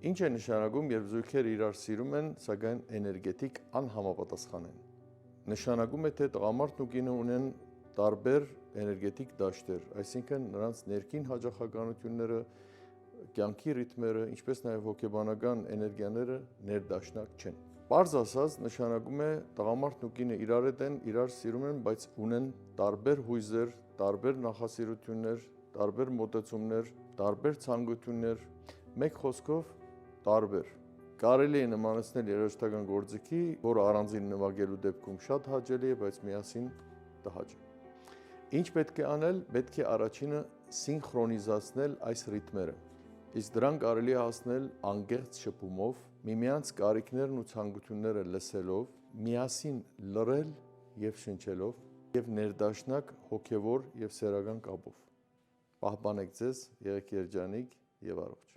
Ինչ է նշանակում, երբ զույգերը իրար սիրում են, սակայն էներգետիկ անհամապատասխան են։ Նշանակում է, թե տղամարդն ու կինը ունեն տարբեր էներգետիկ դաշտեր, այսինքն նրանց ներքին հաճախականությունները, կյանքի ռիթմերը, ինչպես նաև հոգեբանական էներգիաները ներդաշնակ չեն։ Պարզ ասած, նշանակում է տղամարդն ու կինը իրար հետ են, իրար սիրում են, բայց ունեն տարբեր հույզեր, տարբեր նախասիրություններ, տարբեր մոտեցումներ, տարբեր ցանկություններ, մեկ խոսքով տարբեր։ Կարելի է նմանեցնել երաժշտական գործիքի, որը առանձին նվագելու դեպքում շատ հաճելի է, բայց միասին տհաճ է։ Ինչ պետք է անել, պետք է առաջինը սինխրոնիզացնել այս ռիթմերը, իսկ դրան կարելի է հասնել անկեղծ շփումով, միմյանց կարիքներն ու ցանկությունները լսելով, միասին լռել և շնչելով և ներդաշնակ հոգևոր և սեռական կապով։ Պահպանեք ձեզ, եղեք երջանիկ և առողջ։